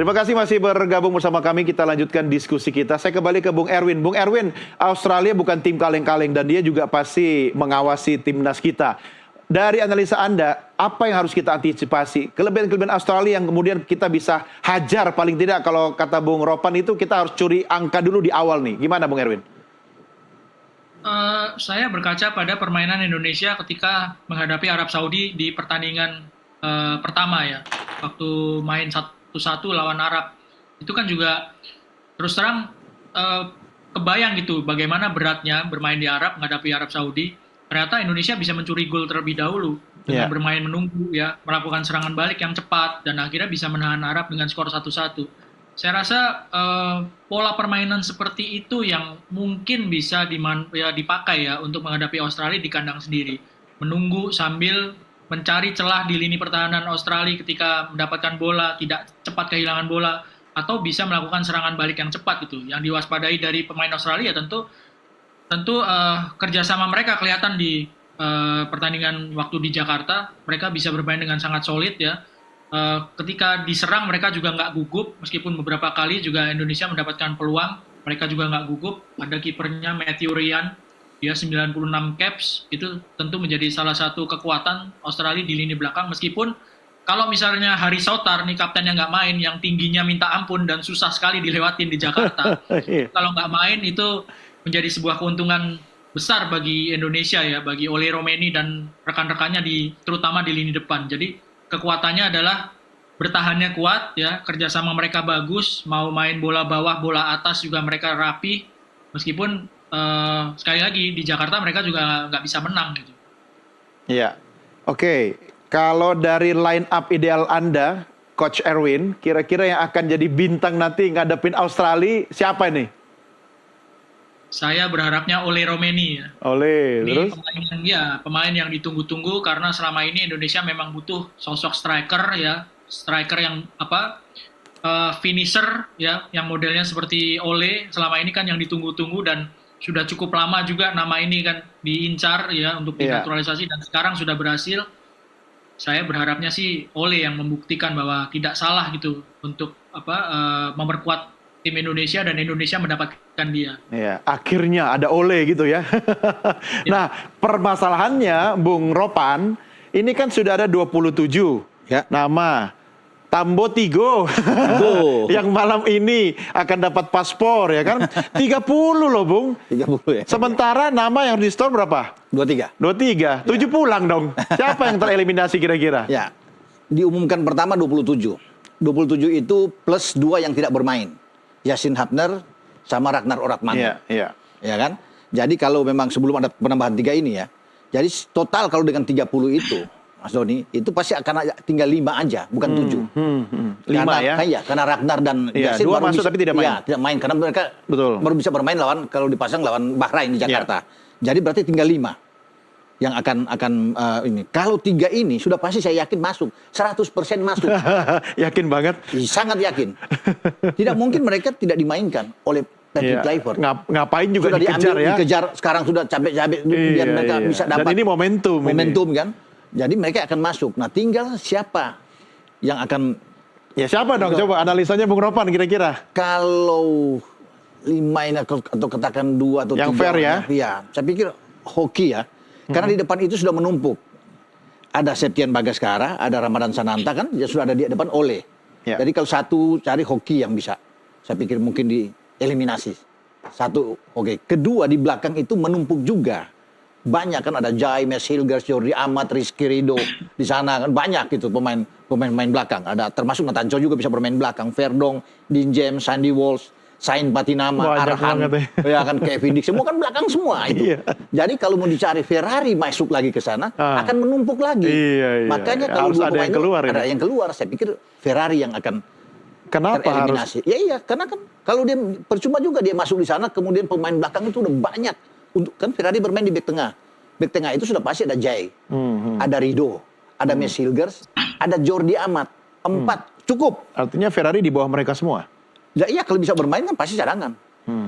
Terima kasih masih bergabung bersama kami. Kita lanjutkan diskusi kita. Saya kembali ke Bung Erwin. Bung Erwin, Australia bukan tim kaleng-kaleng dan dia juga pasti mengawasi timnas kita. Dari analisa Anda, apa yang harus kita antisipasi? Kelebihan-kelebihan Australia yang kemudian kita bisa hajar paling tidak kalau kata Bung Ropan itu kita harus curi angka dulu di awal nih. Gimana Bung Erwin? Saya berkaca pada permainan Indonesia ketika menghadapi Arab Saudi di pertandingan pertama ya, waktu main 1-1 lawan Arab. Itu kan juga terus terang kebayang gitu bagaimana beratnya bermain di Arab, menghadapi Arab Saudi. Ternyata Indonesia bisa mencuri gol terlebih dahulu dengan bermain menunggu ya, melakukan serangan balik yang cepat dan akhirnya bisa menahan Arab dengan skor 1-1. Saya rasa pola permainan seperti itu yang mungkin bisa dipakai ya untuk menghadapi Australia di kandang sendiri. Menunggu sambil mencari celah di lini pertahanan Australia ketika mendapatkan bola, tidak cepat kehilangan bola, atau bisa melakukan serangan balik yang cepat gitu. Yang diwaspadai dari pemain Australia tentu kerjasama mereka kelihatan di pertandingan waktu di Jakarta. Mereka bisa bermain dengan sangat solid ya. Ketika diserang mereka juga nggak gugup, meskipun beberapa kali juga Indonesia mendapatkan peluang, mereka juga nggak gugup. Ada kipernya Matthew Ryan, dia 96 caps, itu tentu menjadi salah satu kekuatan Australia di lini belakang. Meskipun kalau misalnya Hari Sautar nih kaptennya nggak main, yang tingginya minta ampun dan susah sekali dilewatin di Jakarta, kalau nggak main itu menjadi sebuah keuntungan besar bagi Indonesia ya, bagi Ole Romeni dan rekan-rekannya terutama di lini depan. Jadi kekuatannya adalah bertahannya kuat ya, kerjasama mereka bagus, mau main bola bawah, bola atas juga mereka rapi, meskipun sekali lagi di Jakarta mereka juga nggak bisa menang gitu. Iya, oke. Kalau dari line up ideal Anda, Coach Erwin, kira-kira yang akan jadi bintang nanti ngadepin Australia siapa nih? Saya berharapnya Ole Romeni ya. Ole, Ini terus? pemain yang ditunggu-tunggu karena selama ini Indonesia memang butuh sosok striker ya, striker yang finisher ya, yang modelnya seperti Ole. Selama ini kan yang ditunggu-tunggu dan sudah cukup lama juga nama ini kan diincar ya untuk dinaturalisasi dan sekarang sudah berhasil. Saya berharapnya sih Ole yang membuktikan bahwa tidak salah gitu untuk memperkuat tim Indonesia dan Indonesia mendapatkan dia. Ya, akhirnya ada Ole gitu ya. Nah, permasalahannya Bung Ropan, ini kan sudah ada 27 nama. Tambo Tigo yang malam ini akan dapat paspor ya kan. 30 loh Bung. 30 ya. Sementara nama yang di store berapa? 23. 23. 7 pulang dong. Siapa yang tereliminasi kira-kira? Ya. Diumumkan pertama 27. 27 itu plus 2 yang tidak bermain. Yasin Hapner sama Ragnar Oratmann. Iya. Ya kan? Jadi kalau memang sebelum ada penambahan 3 ini ya. Jadi total kalau dengan 30 itu Mas Doni, itu pasti akan tinggal 5 aja, bukan 7. 5 ya? Iya, karena Ragnar dan Yasin 2 masuk tapi tidak main. Ya, tidak main karena mereka baru bisa bermain kalau dipasang lawan Bahrain di Jakarta. Jadi berarti tinggal 5 yang akan ini. Kalau 3 ini sudah pasti saya yakin masuk, 100% masuk. Yakin banget? Sangat yakin. Tidak mungkin mereka tidak dimainkan oleh Patrick Kluivert. Ngapain juga sudah dikejar ya? Dikejar, sekarang sudah capek-capek biar mereka bisa dapat. Dan ini momentum Kan? Jadi mereka akan masuk. Nah, tinggal siapa yang akan... Ya siapa dong? Coba analisanya Bung Ropan kira-kira. Kalau 5 ini atau katakan 2 atau 3. Yang fair ya? Ya, saya pikir hoki ya. Karena di depan itu sudah menumpuk. Ada Septian Bagaskara, ada Ramadan Sananta kan, ya sudah ada di depan Ole. Ya. Jadi kalau satu cari hoki yang bisa. Saya pikir mungkin dieliminasi. Satu, oke. Kedua, di belakang itu menumpuk juga. Banyak kan ada Jai, Mes Hilgers, Jordi Amat, Rizky Ridho di sana kan banyak gitu pemain belakang. Ada termasuk Natanco juga bisa bermain belakang. Verdong, Dean James, Sandy Walsh, Sain Patinama, Arhan, ya kan Kevin Dix, semua kan belakang semua itu. Jadi kalau mau dicari Ferrari masuk lagi ke sana akan menumpuk lagi. Makanya kalau harus ada yang keluar. Ada yang keluar. Saya pikir Ferrari yang akan tereliminasi. Iya, karena kan kalau dia percuma juga dia masuk di sana kemudian pemain belakang itu udah banyak. Kan Ferrari bermain di bek tengah. Bek tengah itu sudah pasti ada Jai, ada Ridho, ada Mes Hilgers, ada Jordi Amat. 4 cukup. Artinya Ferrari di bawah mereka semua. Ya, iya, kalau bisa bermain kan pasti cadangan.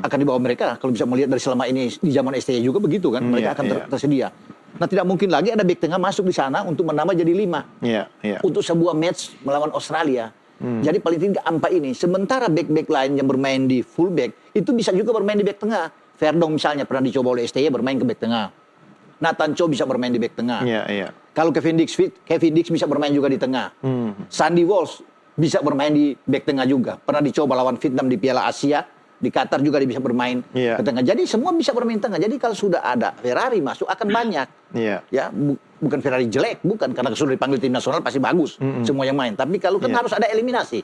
Akan di bawah mereka. Kalau bisa melihat dari selama ini di zaman STY juga begitu kan, mereka akan tersedia. Nah, tidak mungkin lagi ada bek tengah masuk di sana untuk menambah jadi 5. Untuk sebuah match melawan Australia. Jadi paling tidak Ampa ini. Sementara back-back lain yang bermain di fullback, itu bisa juga bermain di back tengah. Verdong misalnya pernah dicoba oleh STY bermain ke back tengah. Nathan Cho bisa bermain di back tengah. Kalau Kevin Dix bisa bermain juga di tengah. Sandy Walsh bisa bermain di back tengah juga. Pernah dicoba lawan Vietnam di Piala Asia. Di Qatar juga dia bisa bermain ke tengah. Jadi semua bisa bermain tengah. Jadi kalau sudah ada Ferrari masuk akan banyak. Ya, bukan Ferrari jelek, bukan. Karena sudah dipanggil tim nasional pasti bagus. Semua yang main. Tapi kalau kan harus ada eliminasi.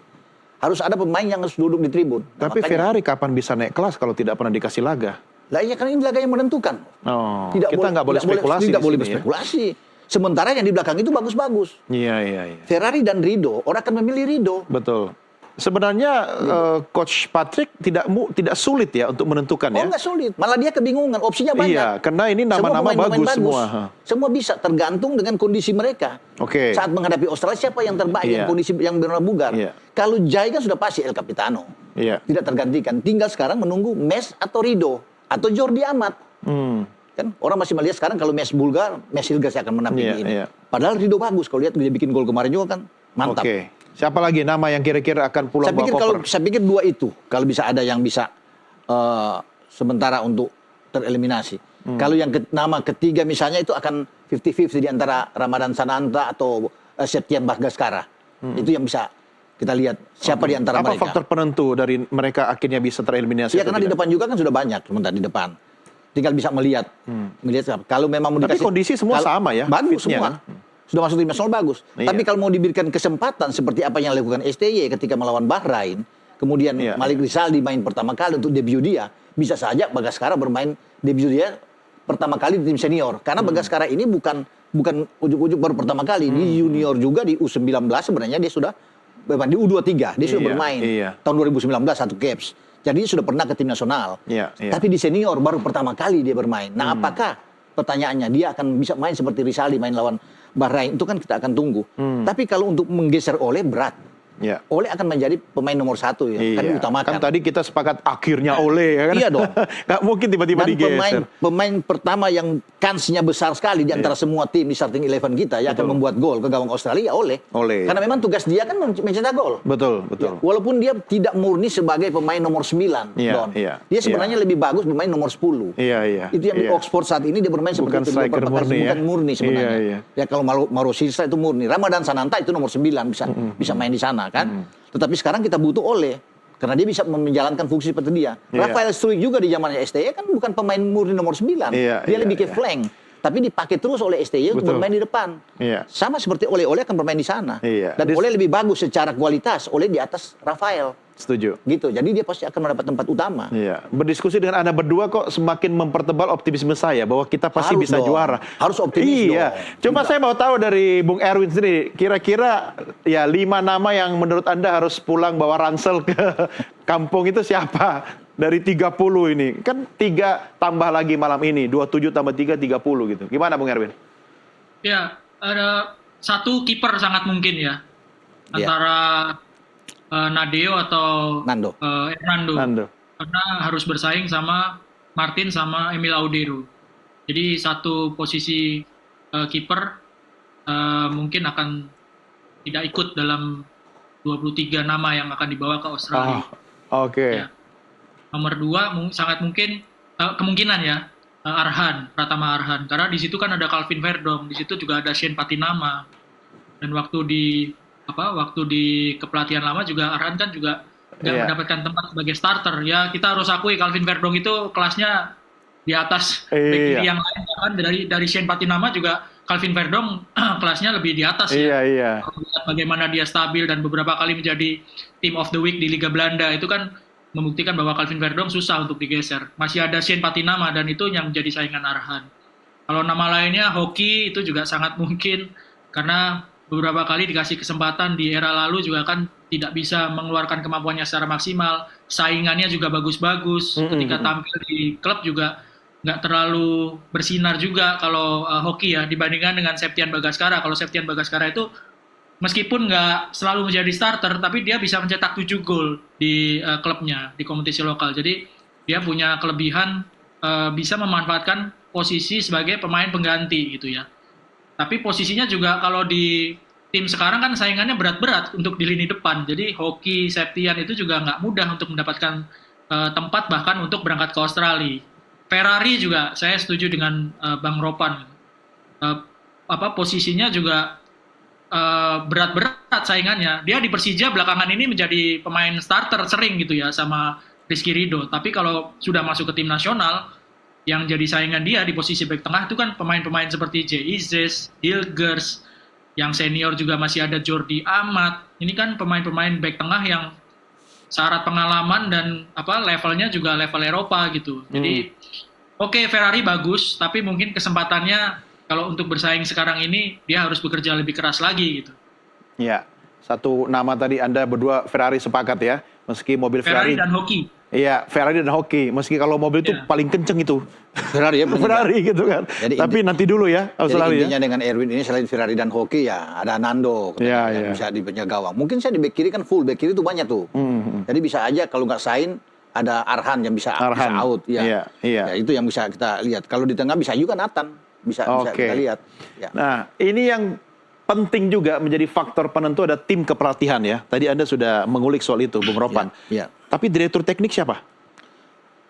Harus ada pemain yang harus duduk di tribun. Tapi Ferrari kapan bisa naik kelas kalau tidak pernah dikasih laga? Lah iya kan ini laga yang menentukan. Kita nggak boleh spekulasi. Tidak boleh berspekulasi. Sementara yang di belakang itu bagus-bagus. Iya. Ferrari dan Rido, orang akan memilih Rido. Betul. Sebenarnya Coach Patrick tidak sulit ya untuk menentukan ya. Oh nggak sulit, malah dia kebingungan. Opsinya banyak. Iya, karena ini nama-nama bagus semua. Semua bisa tergantung dengan kondisi mereka. Saat menghadapi Australia siapa yang terbaik, yang kondisi yang benar bugar. Kalau Jai kan sudah pasti El Capitano. Tidak tergantikan. Tinggal sekarang menunggu Mes atau Rido atau Jordi Amat. Kan orang masih melihat sekarang kalau Mes bulgar, Mes Hilgers akan menampingi ini. Padahal Rido bagus kalau lihat dia bikin gol kemarin juga kan mantap. Siapa lagi nama yang kira-kira akan pulang bawa koper? Saya pikir dua itu. Kalau bisa ada yang bisa sementara untuk tereliminasi. Kalau yang nama ketiga misalnya itu akan 50-50 di antara Ramadan Sananta atau Septian Bagaskara. Itu yang bisa kita lihat siapa di antara mereka. Apa faktor penentu dari mereka akhirnya bisa tereliminasi? Ya karena di depan juga kan sudah banyak sementara di depan. Tinggal bisa melihat. Kalau memang mau dikasih. Tapi kondisi semua sama ya? Bagus semua. Sudah masuk tim nasional bagus. Tapi kalau mau diberikan kesempatan seperti apa yang dilakukan STY ketika melawan Bahrain, kemudian Malik Rizaldi main pertama kali untuk debut dia, bisa saja Bagaskara bermain debut dia pertama kali di tim senior. Karena Bagaskara ini bukan ujuk-ujuk baru pertama kali. Di junior juga di U19 sebenarnya dia sudah di U23, dia sudah bermain. Tahun 2019 satu caps. Jadi dia sudah pernah ke tim nasional. Tapi di senior baru pertama kali dia bermain. Nah, apakah pertanyaannya dia akan bisa main seperti Rizaldi main lawan Bahrain, itu kan kita akan tunggu. Tapi kalau untuk menggeser Ole berat. Ole akan menjadi pemain nomor 1 ya. Kan diutamakan. Kan tadi kita sepakat akhirnya Ole ya kan. Iya dong. Nggak mungkin tiba-tiba digeser. Pemain pertama yang kansnya besar sekali di antara semua tim di starting 11 kita ya akan membuat gol ke gawang Australia Ole. Karena memang tugas dia kan mencetak gol. Betul. Ya, walaupun dia tidak murni sebagai pemain nomor 9, Don. Dia sebenarnya lebih bagus bermain nomor 10. Itu yang di Oxford saat ini dia bermain bukan seperti itu. Striker murni, bukan murni sebenarnya. Ya kalau Mauro Silva itu murni. Ramadan Sananta itu nomor 9 bisa main di sana kan. Tetapi sekarang kita butuh Ole karena dia bisa menjalankan fungsi seperti dia. Rafael Struijk juga di zamannya STY kan bukan pemain murni nomor 9. Dia lebih ke flank. Tapi dipakai terus oleh STY untuk bermain di depan. Sama seperti Ole akan bermain di sana. Dan Ole lebih bagus secara kualitas. Ole di atas Rafael. Setuju. Gitu. Jadi dia pasti akan mendapat tempat utama. Berdiskusi dengan Anda berdua kok semakin mempertebal optimisme saya bahwa kita pasti bisa juara. Harus optimis dong. Cuma saya mau tahu dari Bung Erwin sendiri, kira-kira ya 5 nama yang menurut Anda harus pulang bawa ransel ke kampung itu siapa? Dari 30 ini. Kan 3 tambah lagi malam ini. 27 tambah 3, 30 gitu. Gimana Bung Erwin? Ya, ada satu kiper sangat mungkin ya. Antara Nadeo atau Hernando. Karena harus bersaing sama Martin sama Emil Audero. Jadi satu posisi kiper mungkin akan tidak ikut dalam 23 nama yang akan dibawa ke Australia. Ya. Nomor 2 sangat mungkin kemungkinan ya Pratama Arhan. Karena di situ kan ada Calvin Verdong, di situ juga ada Shane Patinama. Dan waktu di kepelatihan lama juga Arhan kan juga nggak mendapatkan tempat sebagai starter. Ya kita harus akui Calvin Verdong itu kelasnya di atas back kiri yang lain. Bahkan dari Shane Patinama juga Calvin Verdong kelasnya lebih di atas. Bagaimana dia stabil dan beberapa kali menjadi Team of the Week di Liga Belanda itu kan membuktikan bahwa Calvin Verdong susah untuk digeser. Masih ada Shane Patinama dan itu yang menjadi saingan Arhan. Kalau nama lainnya Hoki itu juga sangat mungkin karena beberapa kali dikasih kesempatan di era lalu juga kan tidak bisa mengeluarkan kemampuannya secara maksimal. Saingannya juga bagus-bagus. Ketika tampil di klub juga nggak terlalu bersinar juga kalau Hoki ya dibandingkan dengan Septian Bagaskara. Kalau Septian Bagaskara itu meskipun nggak selalu menjadi starter, tapi dia bisa mencetak 7 gol di klubnya, di kompetisi lokal. Jadi dia punya kelebihan bisa memanfaatkan posisi sebagai pemain pengganti gitu ya. Tapi posisinya juga kalau di tim sekarang kan saingannya berat-berat untuk di lini depan. Jadi Hoki, Septian itu juga nggak mudah untuk mendapatkan tempat bahkan untuk berangkat ke Australia. Ferrari juga saya setuju dengan Bang Ropan. Posisinya juga berat-berat saingannya. Dia di Persija belakangan ini menjadi pemain starter sering gitu ya sama Rizky Ridho. Tapi kalau sudah masuk ke tim nasional, yang jadi saingan dia di posisi bek tengah itu kan pemain-pemain seperti Izes, Hilgers, yang senior juga masih ada Jordi Amat. Ini kan pemain-pemain bek tengah yang syarat pengalaman dan levelnya juga level Eropa gitu. Jadi oke, Ferrari bagus, tapi mungkin kesempatannya kalau untuk bersaing sekarang ini dia harus bekerja lebih keras lagi gitu. Ya, satu nama tadi Anda berdua Ferrari sepakat ya, meski mobil Ferrari dan Hoki. Iya, Ferrari dan Hoki, meski kalau mobil itu paling kenceng itu Ferrari ya. Ferrari gitu kan. Jadi tapi nanti dulu ya Australia. Jadi intinya dengan Erwin ini selain Ferrari dan Hoki ya ada Nando yang bisa di penjaga gawang. Mungkin saya di bek kiri kan full, bek kiri itu banyak tuh. Jadi bisa aja kalau nggak Sain ada Arhan yang bisa out. Ya. Ya, itu yang bisa kita lihat. Kalau di tengah bisa juga Nathan. Bisa kita lihat. Ya. Nah, ini yang penting juga menjadi faktor penentu ada tim kepelatihan ya. Tadi Anda sudah mengulik soal itu, Bung Ropan. Ya. Tapi direktur teknik siapa?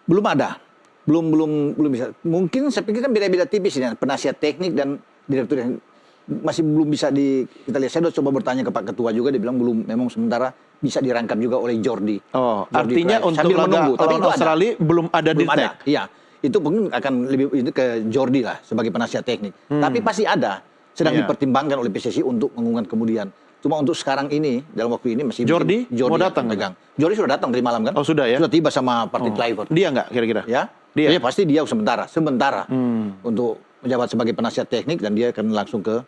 Belum ada. Belum bisa. Mungkin saya pikir kan beda-beda tipis ini. Penasihat teknik dan direktur yang masih belum bisa kita lihat. Saya sudah coba bertanya ke Pak Ketua juga, dia bilang belum, memang sementara bisa dirangkap juga oleh Jordi. Oh, artinya Price. untuk laga lawan Australia belum ada dirtek. Iya. Itu mungkin akan lebih itu ke Jordi lah sebagai penasihat teknik. Tapi pasti ada, sedang dipertimbangkan oleh PSSI untuk mengumumkan kemudian. Cuma untuk sekarang ini, dalam waktu ini masih Jordi mau datang pegang. Jordi sudah datang dari malam kan? Oh sudah ya? Sudah tiba sama Partit Cliver. Dia nggak kira-kira? Ya? Dia pasti dia sementara untuk menjabat sebagai penasihat teknik dan dia akan langsung ke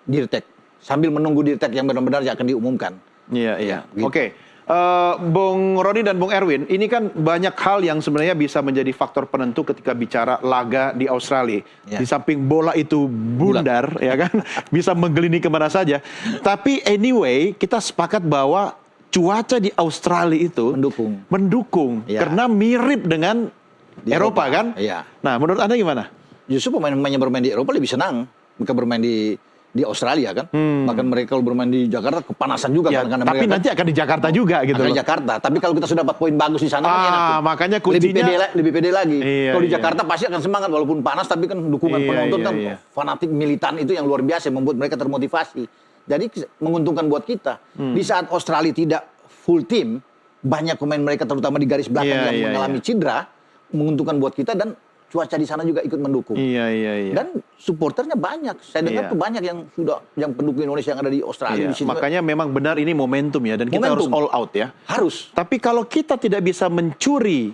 Dirtek. Sambil menunggu Dirtek yang benar-benar akan diumumkan. Iya. Gitu. Oke. Bung Roni dan Bung Erwin, ini kan banyak hal yang sebenarnya bisa menjadi faktor penentu ketika bicara laga di Australia. Di samping bola itu bundar, ya kan, bisa menggelini kemana saja. Tapi anyway, kita sepakat bahwa cuaca di Australia itu mendukung karena mirip dengan Eropa kan? Iya. Nah, menurut Anda gimana? Justru pemain-pemain yang bermain di Eropa lebih senang mereka bermain di Australia kan. Bahkan mereka kalau bermain di Jakarta kepanasan juga ya, kan. Tapi nanti akan di Jakarta juga gitu loh. Di Jakarta. Tapi kalau kita sudah dapat poin bagus di sana kan enak tuh. Makanya kuncinya lebih pede lagi. Kalau di Jakarta pasti akan semangat walaupun panas, tapi kan dukungan penonton kan fanatik militan itu yang luar biasa membuat mereka termotivasi. Jadi menguntungkan buat kita. Di saat Australia tidak full tim, banyak pemain mereka terutama di garis belakang yang mengalami cedera, menguntungkan buat kita dan cuaca di sana juga ikut mendukung. Iya. Dan supporternya banyak. Saya dengar tuh banyak yang pendukung Indonesia yang ada di Australia. Di sini makanya memang benar ini momentum ya, dan kita harus all out ya. Harus. Tapi kalau kita tidak bisa mencuri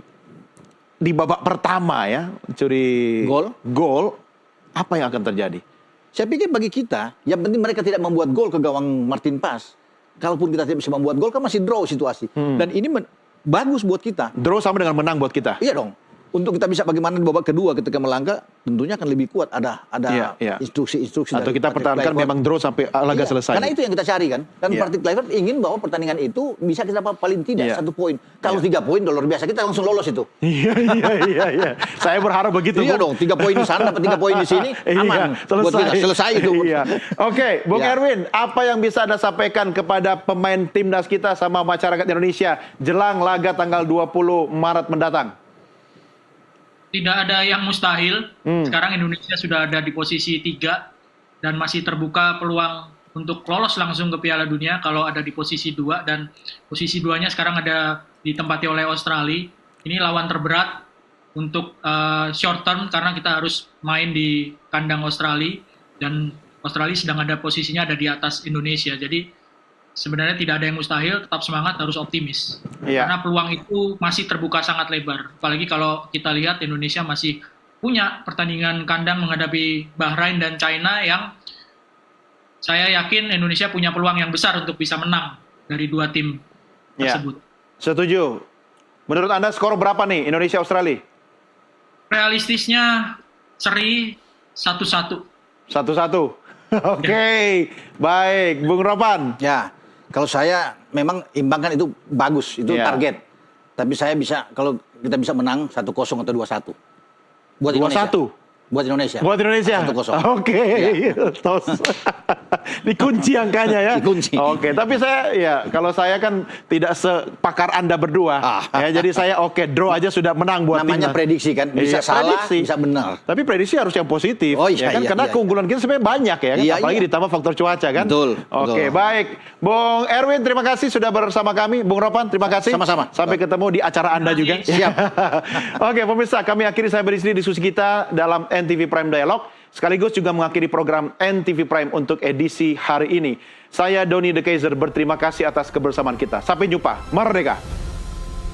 di babak pertama ya, mencuri gol, apa yang akan terjadi? Saya pikir bagi kita, yang penting mereka tidak membuat gol ke gawang Martin Pas. Kalaupun kita tidak bisa membuat gol, kan masih draw situasi. Dan ini bagus buat kita. Draw sama dengan menang buat kita. Iya dong. Untuk kita bisa bagaimana di babak kedua ketika melangkah, tentunya akan lebih kuat. Ada instruksi-instruksi. Atau kita pertahankan memang draw sampai laga selesai. Karena itu yang kita cari kan. Dan Partit Cliver ingin bahwa pertandingan itu bisa kita dapat paling tidak 1 poin. Kalau 3 poin luar biasa, kita langsung lolos itu. Iya. Saya berharap begitu. Iya dong, 3 poin di sana, dapat 3 poin di sini, aman. Buat kita selesai itu. Oke, Bung Erwin, apa yang bisa Anda sampaikan kepada pemain timnas kita sama masyarakat Indonesia jelang laga tanggal 20 Maret mendatang? Tidak ada yang mustahil. Sekarang Indonesia sudah ada di posisi 3 dan masih terbuka peluang untuk lolos langsung ke Piala Dunia kalau ada di posisi 2, dan posisi 2-nya sekarang ada ditempati oleh Australia. Ini lawan terberat untuk short term karena kita harus main di kandang Australia dan Australia sedang ada posisinya ada di atas Indonesia. Jadi sebenarnya tidak ada yang mustahil, tetap semangat, harus optimis. Karena peluang itu masih terbuka sangat lebar. Apalagi kalau kita lihat Indonesia masih punya pertandingan kandang menghadapi Bahrain dan China yang saya yakin Indonesia punya peluang yang besar untuk bisa menang dari 2 tim tersebut. Setuju. Menurut Anda skor berapa nih Indonesia-Australia? Realistisnya seri 1-1. 1-1. Oke. Baik. Bung Ropan. Ya. Kalau saya memang imbang kan itu bagus, itu target. Tapi saya bisa, kalau kita bisa menang 1-0 atau 2-1. Buat Indonesia. 2-1? Buat Indonesia. Buat Indonesia? 1-0. Oke. Tos. Dikunci angkanya ya. Dikunci. Oke, tapi kalau saya kan tidak sepakar Anda berdua. Ya, jadi saya draw aja sudah menang buat Namanya timnas. prediksi kan, bisa salah, bisa benar. Tapi prediksi harus yang positif. Oh, iya, ya kan? iya, Karena iya, keunggulan kita sebenarnya banyak ya kan. Iya, Apalagi iya. ditambah faktor cuaca kan. Betul. Oke, baik. Bung Erwin, terima kasih sudah bersama kami. Bung Ropan, terima kasih. Sama-sama. Sampai ketemu di acara Anda juga. Siap. Oke, pemirsa, kami akhiri sampai di sini diskusi kita dalam NTV Prime Dialog. Sekaligus juga mengakhiri program NTV Prime untuk edisi hari ini. Saya Doni The Kaiser berterima kasih atas kebersamaan kita. Sampai jumpa. Merdeka!